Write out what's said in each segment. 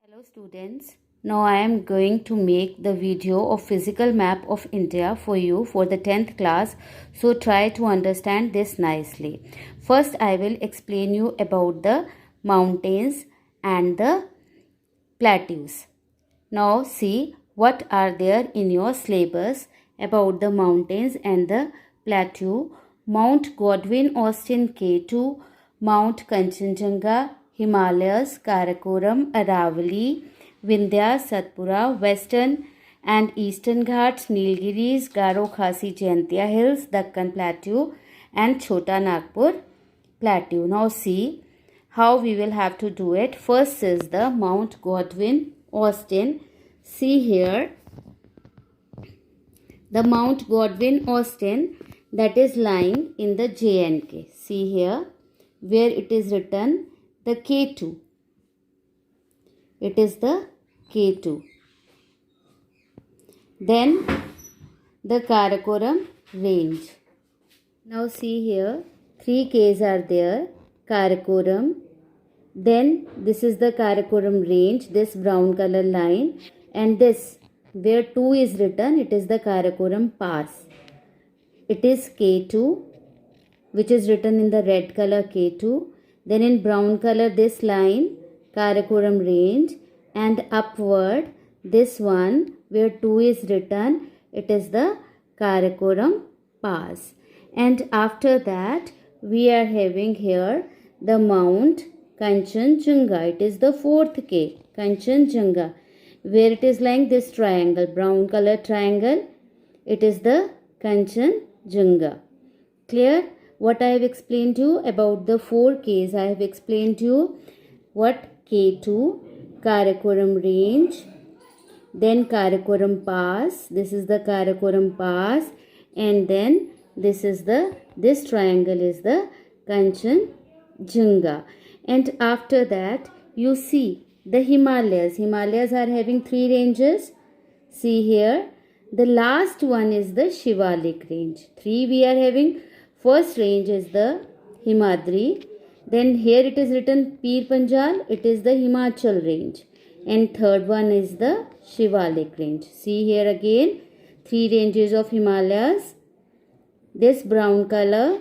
Hello students, now I am going to make the video of physical map of India for you for the 10th class, so try to understand this nicely. First I will explain you about the mountains and the plateaus. Now see what are there in your syllabus about the mountains and the plateau. Mount Godwin Austen K2, Mount Kanchenjunga, Himalayas, Karakoram, Aravalli, Vindhya, Satpura, Western and Eastern Ghats, Nilgiris, Garo Khasi Jaintia Hills, Dakkan Plateau and Chota Nagpur Plateau. Now see how we will have to do it. First is the Mount Godwin Austen. See here the Mount Godwin Austen that is lying in the JNK. See here where it is written the K2. It is the K2. Then the Karakoram range. Now see here 3 Ks are there. Karakoram. Then this is the Karakoram range, this brown color line, and this where 2 is written, it is the Karakoram pass. It is K2, which is written in the red color K2. Then in brown color this line, Karakoram range, and upward this one where 2 is written, it is the Karakoram pass. And after that we are having here the Mount Kanchenjunga. It is the 4th K, Kanchenjunga, where it is lying this triangle, brown color triangle. It is the Kanchenjunga. Clear? What I have explained to you about the 4 Ks. I have explained to you what K2, Karakoram range, then Karakoram pass. This is the Karakoram pass, and then this triangle is the Kanchenjunga. And after that you see the Himalayas. Himalayas are having 3 ranges. See here the last one is the Shivalik range. 3 we are having. First range is the Himadri. Then here it is written Pir Panjal. It is the Himachal range. And third one is the Shivalik range. See here again 3 ranges of Himalayas. This brown color,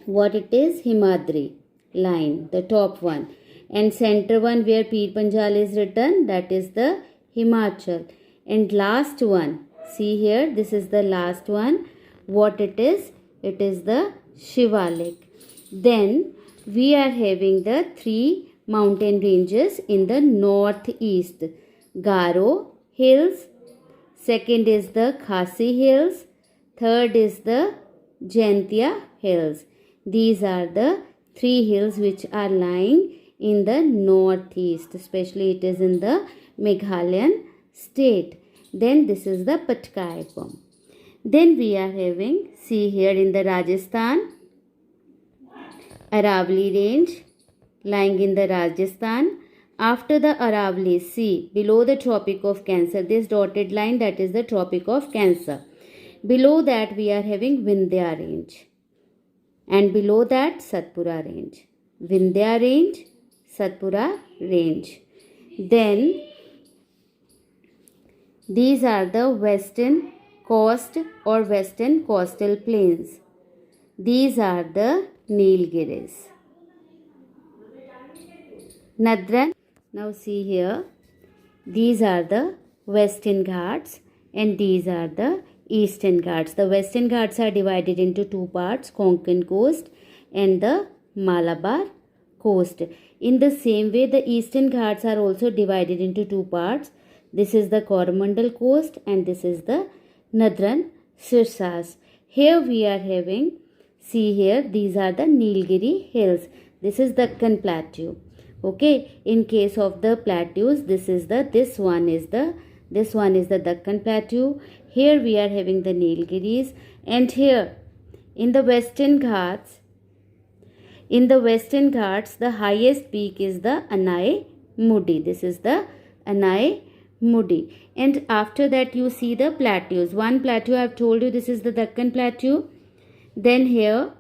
what it is? Himadri line, the top one. And center one where Pir Panjal is written, that is the Himachal. And last one, see here, this is the last one. What it is? It is the Shivalik. Then we are having the 3 mountain ranges in the northeast. Garo Hills. Second is the Khasi Hills. Third is the Jaintia Hills. These are the 3 hills which are lying in the northeast. Especially it is in the Meghalayan state. Then this is the Patkaiapam. Then we are having, see here in the Rajasthan, Aravalli range lying in the Rajasthan. After the Aravalli, see below the Tropic of Cancer, this dotted line, that is the Tropic of Cancer. Below that we are having Vindhya range. And below that Satpura range. Vindhya range, Satpura range. Then these are the western coast or western coastal plains. These are the Nilgiris. Nadran. Now see here. These are the Western Ghats and these are the Eastern Ghats. The Western Ghats are divided into 2 parts, Konkan coast and the Malabar coast. In the same way, the Eastern Ghats are also divided into 2 parts. This is the Coromandel coast and this is the Nadran Sirsas. Here we are having, see here, these are the Nilgiri hills. This is the Dakkan plateau. Okay, in case of the plateaus, this one is the Dakkan plateau. Here we are having the Nilgiris, and here in the Western Ghats, the highest peak is the Anai Mudi. This is the Anai Mudi. And after that you see the plateaus. One plateau I have told you, this is the Dakkan plateau. Then here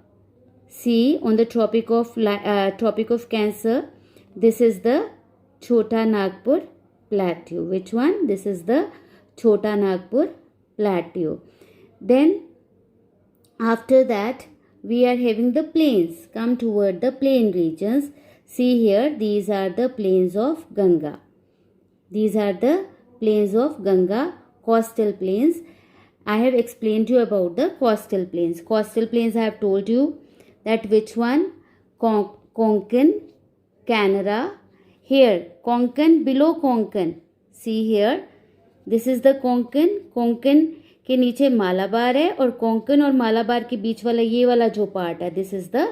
see on the Tropic of Cancer, this is the Chota Nagpur Plateau. Which one? This is the Chota Nagpur Plateau. Then after that we are having the plains. Come toward the plain regions. See here, these are the plains of Ganga. These are the plains of Ganga, coastal plains. I have explained to you about the coastal plains. Coastal plains, I have told you that which one? Konkan, Canara. Here, Konkan, below Konkan. See here, this is the Konkan. Konkan के नीचे मालाबार है और कोंकण और मालाबार के बीच वाला ये वाला जो पार्ट है, this is the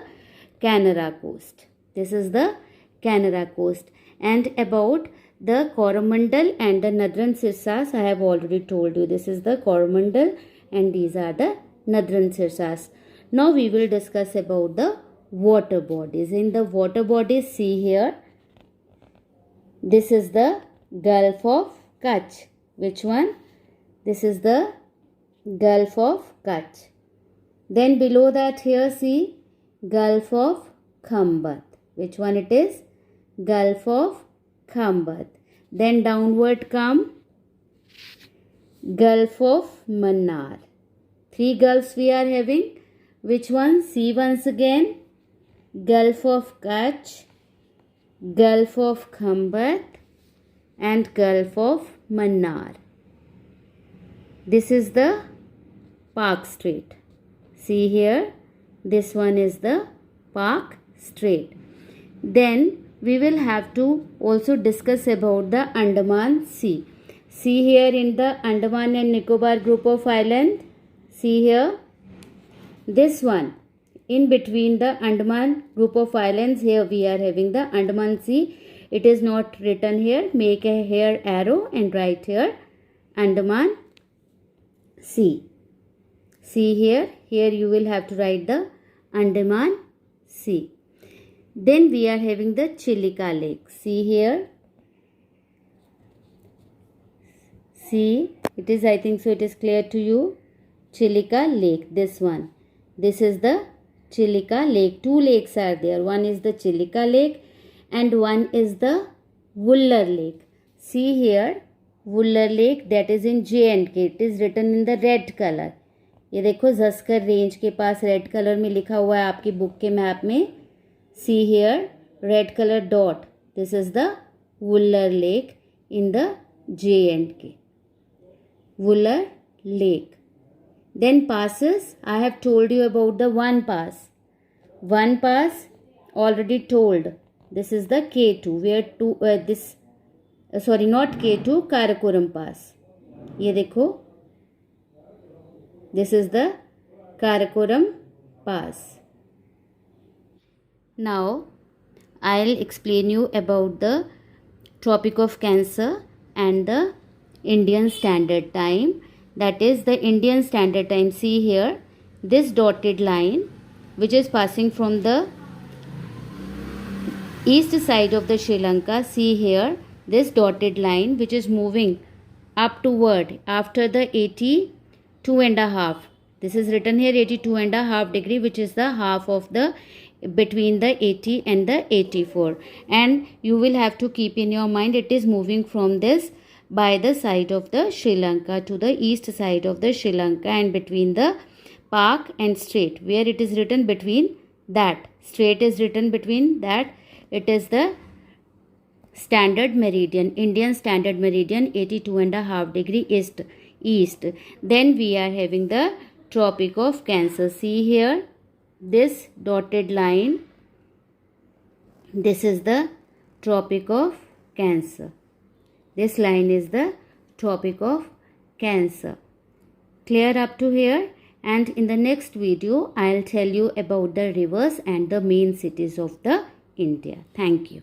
Canara coast. This is the Canara coast. And about the Coromandel and the Nadran Sirsas, I have already told you. This is the Coromandel and these are the Nadran Sirsas. Now we will discuss about the water bodies. In the water bodies, see here, this is the Gulf of Kutch. Which one? This is the Gulf of Kutch. Then below that here see Gulf of Khambat. Which one it is? Gulf of Khambat. Then downward come Gulf of Mannar. 3 gulfs we are having. Which one? See once again. Gulf of Kutch, Gulf of Khambat and Gulf of Mannar. This is the Pak Strait. See here, this one is the Pak Strait. Then we will have to also discuss about the Andaman Sea. See here in the Andaman and Nicobar group of islands. See here, this one in between the Andaman group of islands, here we are having the Andaman Sea. It is not written here. Make a here arrow and write here Andaman Sea. See here, here you will have to write the Andaman Sea. Then we are having the Chilika Lake. See here. See, it is, I think so, it is clear to you. Chilika Lake, this one. This is the Chilika Lake. 2 lakes are there. One is the Chilika Lake and one is the Wuller Lake. See here, Wuller Lake, that is in J&K. It is written in the red color. ये देखो Zanskar range के पास red colour में लिखा हुआ है आपकी book के map में. See here, red color dot. This is the Wuller Lake in the J&K. Wuller Lake. Then passes, I have told you about the one pass. One pass already told. This is the K2. Where not K2, Karakoram Pass. ये देखो. This is the Karakoram Pass. Now, I'll explain you about the Tropic of Cancer and the Indian Standard Time. That is the Indian Standard Time. See here, this dotted line which is passing from the east side of the Sri Lanka. See here, this dotted line which is moving up toward after the 82.5. This is written here 82.5 degree, which is the half of the between the 80 and the 84. And you will have to keep in your mind it is moving from this by the side of the Sri Lanka to the east side of the Sri Lanka and between the Pak and Strait, where it is written between that. Strait is written between that. It is the standard meridian, Indian standard meridian, 82.5 degree east. Then we are having the Tropic of Cancer. See here, this dotted line, this is the Tropic of Cancer. This line is the Tropic of Cancer. Clear up to here? And in the next video, I'll tell you about the rivers and the main cities of the India. Thank you.